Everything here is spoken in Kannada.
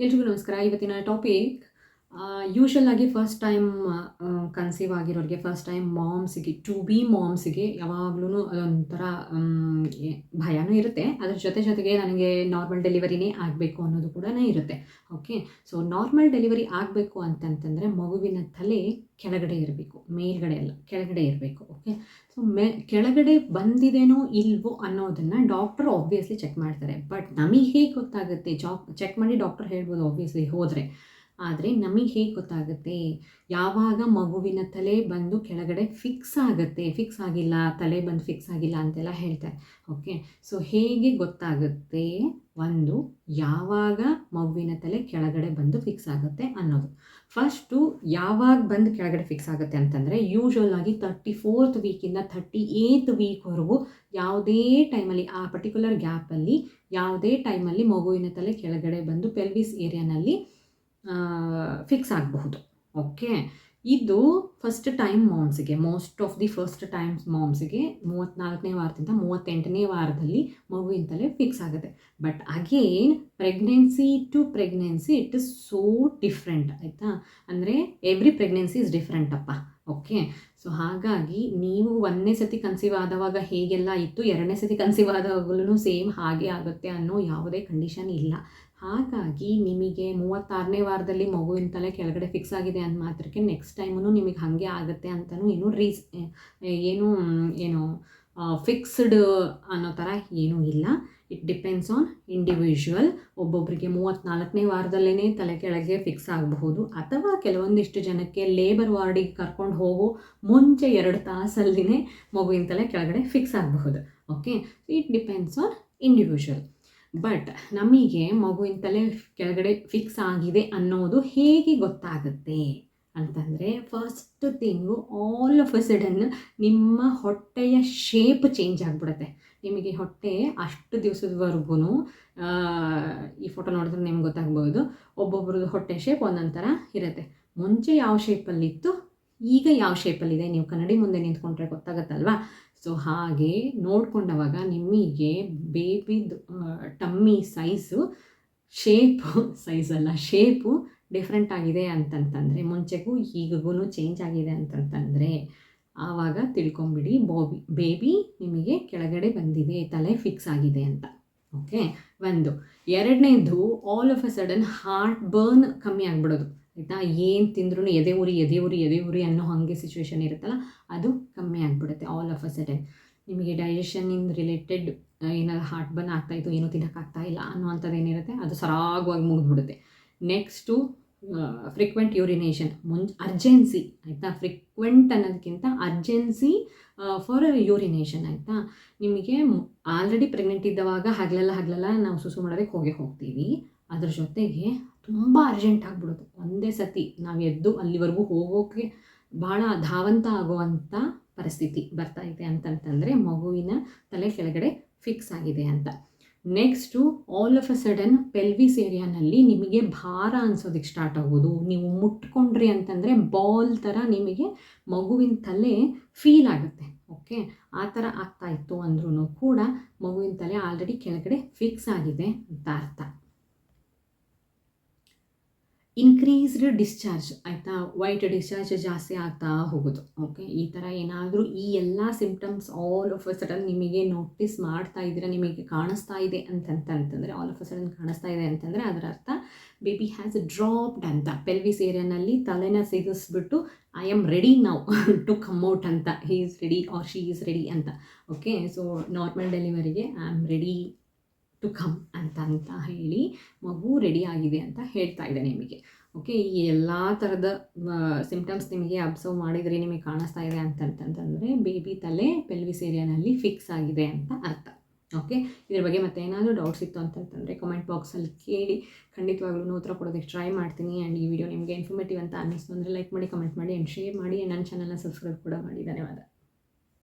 ಎಲ್ರಿಗೂ ನಮಸ್ಕಾರ. ಇವತ್ತಿನ ಟಾಪಿಕ್ ಯೂಶುವಲ್ ಆಗಿ ಫಸ್ಟ್ ಟೈಮ್ ಕನ್ಸೀವ್ ಆಗಿರೋರಿಗೆ, ಫಸ್ಟ್ ಟೈಮ್ ಮಾಮ್ಸಿಗೆ, ಟು ಬಿ ಮಾಮ್ಸಿಗೆ ಯಾವಾಗ್ಲೂ ಅದೊಂಥರ ಭಯನೂ ಇರುತ್ತೆ. ಅದ್ರ ಜೊತೆಗೆ ನನಗೆ ನಾರ್ಮಲ್ ಡೆಲಿವರಿನೇ ಆಗಬೇಕು ಅನ್ನೋದು ಕೂಡ ಇರುತ್ತೆ. ಓಕೆ, ಸೊ ನಾರ್ಮಲ್ ಡೆಲಿವರಿ ಆಗಬೇಕು ಅಂತಂತಂದರೆ ಮಗುವಿನ ತಲೆ ಕೆಳಗಡೆ ಇರಬೇಕು, ಮೇಲ್ಗಡೆ ಅಲ್ಲ, ಕೆಳಗಡೆ ಇರಬೇಕು. ಓಕೆ, ಸೊ ಕೆಳಗಡೆ ಬಂದಿದೆನೋ ಇಲ್ವೋ ಅನ್ನೋದನ್ನು ಡಾಕ್ಟರ್ ಆಬ್ವಿಯಸ್ಲಿ ಚೆಕ್ ಮಾಡ್ತಾರೆ. ಬಟ್ ನಮಗೆ ಹೇಗೆ ಗೊತ್ತಾಗುತ್ತೆ? ಚೆಕ್ ಮಾಡಿ ಡಾಕ್ಟರ್ ಹೇಳ್ಬೋದು ಆಬ್ವಿಯಸ್ಲಿ ಹೋದರೆ. ಆದರೆ ನಮಗೆ ಹೇಗೆ ಗೊತ್ತಾಗುತ್ತೆ? ಯಾವಾಗ ಮಗುವಿನ ತಲೆ ಬಂದು ಕೆಳಗಡೆ ಫಿಕ್ಸ್ ಆಗುತ್ತೆ, ಫಿಕ್ಸ್ ಆಗಿಲ್ಲ, ತಲೆ ಬಂದು ಫಿಕ್ಸ್ ಆಗಿಲ್ಲ ಅಂತೆಲ್ಲ ಹೇಳ್ತಾರೆ. ಓಕೆ, ಸೊ ಹೇಗೆ ಗೊತ್ತಾಗುತ್ತೆ? ಒಂದು, ಯಾವಾಗ ಮಗುವಿನ ತಲೆ ಕೆಳಗಡೆ ಬಂದು ಫಿಕ್ಸ್ ಆಗುತ್ತೆ ಅನ್ನೋದು. ಫಸ್ಟು ಯಾವಾಗ ಬಂದು ಕೆಳಗಡೆ ಫಿಕ್ಸ್ ಆಗುತ್ತೆ ಅಂತಂದರೆ ಯೂಶ್ವಲ್ ಆಗಿ 34th ವೀಕಿಂದ 38th ವೀಕ್ವರೆಗೂ ಯಾವುದೇ ಟೈಮಲ್ಲಿ, ಆ ಪರ್ಟಿಕ್ಯುಲರ್ ಗ್ಯಾಪಲ್ಲಿ ಯಾವುದೇ ಟೈಮಲ್ಲಿ ಮಗುವಿನ ತಲೆ ಕೆಳಗಡೆ ಬಂದು ಪೆಲ್ವಿಸ್ ಏರಿಯಾನಲ್ಲಿ ಫಿಕ್ಸ್ ಆಗಬಹುದು. ಓಕೆ, ಇದು ಫಸ್ಟ್ ಟೈಮ್ ಮಾಮ್ಸಿಗೆ, most of the first times ಮಾಮ್ಸಿಗೆ 34ನೇ ವಾರದಿಂದ 38ನೇ ವಾರದಲ್ಲಿ ಮಗುವಿನ ತಲೆ ಫಿಕ್ಸ್ ಆಗುತ್ತೆ. But again pregnancy to pregnancy it is so different, ಆಯಿತಾ? ಅಂದರೆ ಎವ್ರಿ ಪ್ರೆಗ್ನೆನ್ಸಿ ಇಸ್ ಡಿಫ್ರೆಂಟ್ ಅಪ್ಪ. ಓಕೆ, ಸೊ ಹಾಗಾಗಿ ನೀವು 1ನೇ ಸತಿ ಕನ್ಸೀವ್ ಆದವಾಗ ಹೇಗೆಲ್ಲ ಇತ್ತು, 2ನೇ ಸತಿ ಕನ್ಸೀವ್ ಆದವಾಗಲೂ ಸೇಮ್ ಹಾಗೆ ಆಗುತ್ತೆ ಅನ್ನೋ ಯಾವುದೇ ಕಂಡೀಷನ್ ಇಲ್ಲ. ಹಾಗಾಗಿ ನಿಮಗೆ 36ನೇ ವಾರದಲ್ಲಿ ಮಗುವಿನ ತಲೆ ಕೆಳಗಡೆ ಫಿಕ್ಸ್ ಆಗಿದೆ ಅಂದ ಮಾತ್ರಕ್ಕೆ ನೆಕ್ಸ್ಟ್ ಟೈಮೂ ನಿಮಗೆ ಹಾಗೆ ಆಗುತ್ತೆ ಅಂತಲೂ ಏನು ಫಿಕ್ಸ್ಡ್ ಅನ್ನೋ ಥರ ಏನೂ ಇಲ್ಲ. It depends on individual. ಒಬ್ಬೊಬ್ಬರಿಗೆ 34ನೇ ವಾರದಲ್ಲೇ ತಲೆ ಕೆಳಗೆ ಫಿಕ್ಸ್ ಆಗಬಹುದು, ಅಥವಾ ಕೆಲವೊಂದಿಷ್ಟು ಜನಕ್ಕೆ ಲೇಬರ್ ವಾರ್ಡಿಗೆ ಕರ್ಕೊಂಡು ಹೋಗೋ ಮುಂಚೆ 2 ತಾಸಲ್ಲಿನೇ ಮಗುವಿನ ತಲೆ ಕೆಳಗಡೆ ಫಿಕ್ಸ್ ಆಗಬಹುದು. Okay, it depends on individual. But ನಮಗೆ ಮಗುವಿನ ತಲೆ ಕೆಳಗಡೆ ಫಿಕ್ಸ್ ಆಗಿದೆ ಅನ್ನೋದು ಹೇಗೆ ಗೊತ್ತಾಗುತ್ತೆ ಅಂತಂದರೆ, first thing, all of a sudden ನಿಮ್ಮ ಹೊಟ್ಟೆಯ ಶೇಪ್ ಚೇಂಜ್ ಆಗಿಬಿಡುತ್ತೆ. ನಿಮಗೆ ಹೊಟ್ಟೆ ಅಷ್ಟು ದಿವಸದವರೆಗೂ, ಈ ಫೋಟೋ ನೋಡಿದ್ರೆ ನಿಮ್ಗೆ ಗೊತ್ತಾಗ್ಬೋದು, ಒಬ್ಬೊಬ್ರದ್ದು ಹೊಟ್ಟೆ ಶೇಪ್ ಒಂದೊಂದು ಥರ ಇರುತ್ತೆ. ಮುಂಚೆ ಯಾವ ಶೇಪಲ್ಲಿತ್ತು, ಈಗ ಯಾವ ಶೇಪಲ್ಲಿದೆ, ನೀವು ಕನ್ನಡಿ ಮುಂದೆ ನಿಂತ್ಕೊಂಡ್ರೆ ಗೊತ್ತಾಗತ್ತಲ್ವಾ? ಸೊ ಹಾಗೆ ನೋಡ್ಕೊಂಡವಾಗ ನಿಮಗೆ ಬೇಬಿದು ಟಮ್ಮಿ ಶೇಪು ಡಿಫ್ರೆಂಟ್ ಆಗಿದೆ ಅಂತಂತಂದರೆ, ಮುಂಚೆಗೂ ಈಗಗೂ ಚೇಂಜ್ ಆಗಿದೆ ಅಂತಂತಂದರೆ ಆವಾಗ ತಿಳ್ಕೊಂಬಿಡಿ ಬೇಬಿ ನಿಮಗೆ ಕೆಳಗಡೆ ಬಂದಿದೆ, ತಲೆ ಫಿಕ್ಸ್ ಆಗಿದೆ ಅಂತ. ಓಕೆ, ಒಂದು. ಎರಡನೇದು, all of a sudden heart burn ಕಮ್ಮಿ ಆಗಿಬಿಡೋದು, ಆಯಿತಾ? ಏನು ತಿಂದ್ರೂ ಎದೆ ಉರಿ ಅನ್ನೋ ಹಾಗೆ ಸಿಚುವೇಶನ್ ಇರುತ್ತಲ್ಲ, ಅದು ಕಮ್ಮಿ ಆಗಿಬಿಡುತ್ತೆ ಆಲ್ ಆಫ್ ಅ ಸಡನ್. ನಿಮಗೆ ಡೈಜೆಷನ್ನಿಂದ ರಿಲೇಟೆಡ್ ಏನಾದ್ರು ಹಾರ್ಟ್ ಬರ್ನ್ ಆಗ್ತಾಯಿತ್ತು, ಏನೂ ತಿನ್ನೋಕ್ಕಾಗ್ತಾ ಇಲ್ಲ ಅನ್ನೋವಂಥದ್ದು ಏನಿರುತ್ತೆ ಅದು ಸರಾಗವಾಗಿ ಮುಗಿದ್ಬಿಡುತ್ತೆ. ನೆಕ್ಸ್ಟು ಫ್ರೀಕ್ವೆಂಟ್ ಯೂರಿನೇಷನ್, ಅರ್ಜೆನ್ಸಿ, ಆಯಿತಾ? ಫ್ರೀಕ್ವೆಂಟ್ ಅನ್ನೋದಕ್ಕಿಂತ ಅರ್ಜೆನ್ಸಿ ಫಾರ್ ಯೂರಿನೇಷನ್, ಆಯಿತಾ? ನಿಮಗೆ ಆಲ್ರೆಡಿ ಪ್ರೆಗ್ನೆಂಟ್ ಇದ್ದವಾಗ ಹಗಲೆಲ್ಲ ನಾವು ಸುಸು ಮಾಡೋದಕ್ಕೆ ಹೋಗ್ತೀವಿ. ಅದ್ರ ಜೊತೆಗೆ ತುಂಬ ಅರ್ಜೆಂಟ್ ಆಗಿಬಿಡೋದು, ಒಂದೇ ಸತಿ ನಾವು ಎದ್ದು ಅಲ್ಲಿವರೆಗೂ ಹೋಗೋಕ್ಕೆ ಭಾಳ ಧಾವಂತ ಆಗುವಂಥ ಪರಿಸ್ಥಿತಿ ಬರ್ತಾಯಿದೆ ಅಂತಂತಂದರೆ ಮಗುವಿನ ತಲೆ ಕೆಳಗಡೆ ಫಿಕ್ಸ್ ಆಗಿದೆ ಅಂತ. Next, all of a sudden pelvis ಏರಿಯಾನಲ್ಲಿ ನಿಮಗೆ ಭಾರ ಅನ್ಸೋದಕ್ಕೆ ಸ್ಟಾರ್ಟ್ ಆಗೋದು. ನೀವು ಮುಟ್ಕೊಂಡ್ರಿ ಅಂತಂದರೆ ಬಾಲ್ ಥರ ನಿಮಗೆ ಮಗುವಿನ ತಲೆ ಫೀಲ್ ಆಗುತ್ತೆ. ಓಕೆ, ಆ ಥರ ಆಗ್ತಾಯಿತ್ತು ಅಂದ್ರೂ ಕೂಡ ಮಗುವಿನ ತಲೆ ಆಲ್ರೆಡಿ ಕೆಳಗಡೆ ಫಿಕ್ಸ್ ಆಗಿದೆ ಅಂತ ಅರ್ಥ. ಇನ್ಕ್ರೀಸ್ಡ್ ಡಿಸ್ಚಾರ್ಜ್, ಆಯಿತಾ? ವೈಟ್ ಡಿಸ್ಚಾರ್ಜ್ ಜಾಸ್ತಿ ಆಗ್ತಾ ಹೋಗೋದು. ಓಕೆ, ಈ ಥರ ಏನಾದರೂ ಈ ಎಲ್ಲ symptoms all of a sudden ನಿಮಗೆ ನೋಟಿಸ್ ಮಾಡ್ತಾ ಇದ್ದೀರಾ, ನಿಮಗೆ ಕಾಣಿಸ್ತಾ ಇದೆ ಅಂತಂತಂದರೆ, ಆಲ್ ಆಫ್ ಅ ಸಡನ್ ಕಾಣಿಸ್ತಾ ಇದೆ ಅಂತಂದರೆ ಅದರ ಅರ್ಥ ಬೇಬಿ ಹ್ಯಾಸ್ ಡ್ರಾಪ್ಡ್ ಅಂತ. ಪೆಲ್ವಿಸ್ ಏರಿಯಾನಲ್ಲಿ ತಲೆನ ಸಿಗಿಸ್ಬಿಟ್ಟು I am ready now to come out ಅಂತ, he is ready or she is ready ಅಂತ. ಓಕೆ, ಸೊ ನಾರ್ಮಲ್ ಡೆಲಿವರಿಗೆ I am ready to come ಅಂತ ಹೇಳಿ ಮಗು ರೆಡಿ ಆಗಿದೆ ಅಂತ ಹೇಳ್ತಾ ಇದೆ ನಿಮಗೆ. ಓಕೆ, ಈ ಎಲ್ಲ ಥರದ ಸಿಂಪ್ಟಮ್ಸ್ ನಿಮಗೆ ಅಬ್ಸರ್ವ್ ಮಾಡಿದರೆ ನಿಮಗೆ ಕಾಣಿಸ್ತಾ ಇದೆ ಅಂತಂತಂದರೆ ಬೇಬಿ ತಲೆ ಪೆಲ್ವಿಸ್ ಏರಿಯಾನಲ್ಲಿ ಫಿಕ್ಸ್ ಆಗಿದೆ ಅಂತ ಅರ್ಥ. ಓಕೆ, ಇದ್ರ ಬಗ್ಗೆ ಮತ್ತೆ ಏನಾದರೂ ಡೌಟ್ಸ್ ಇತ್ತು ಅಂತಂತಂದರೆ ಕಮೆಂಟ್ ಬಾಕ್ಸಲ್ಲಿ ಕೇಳಿ, ಖಂಡಿತವಾಗ್ಲೂ ಉತ್ತರ ಕೊಡೋದಕ್ಕೆ ಟ್ರೈ ಮಾಡ್ತೀನಿ. ಆ್ಯಂಡ್ ಈ ವಿಡಿಯೋ ನಿಮಗೆ ಇನ್ಫಾರ್ಮೇಟಿವ್ ಅಂತ ಅನ್ನಿಸ್ತು ಅಂದರೆ ಲೈಕ್ ಮಾಡಿ, ಕಮೆಂಟ್ ಮಾಡಿ ಆ್ಯಂಡ್ ಶೇರ್ ಮಾಡಿ. ನನ್ನ ಚಾನಲ್ನ ಸಬ್ಸ್ಕ್ರೈಬ್ ಕೂಡ ಮಾಡಿ. ಧನ್ಯವಾದ.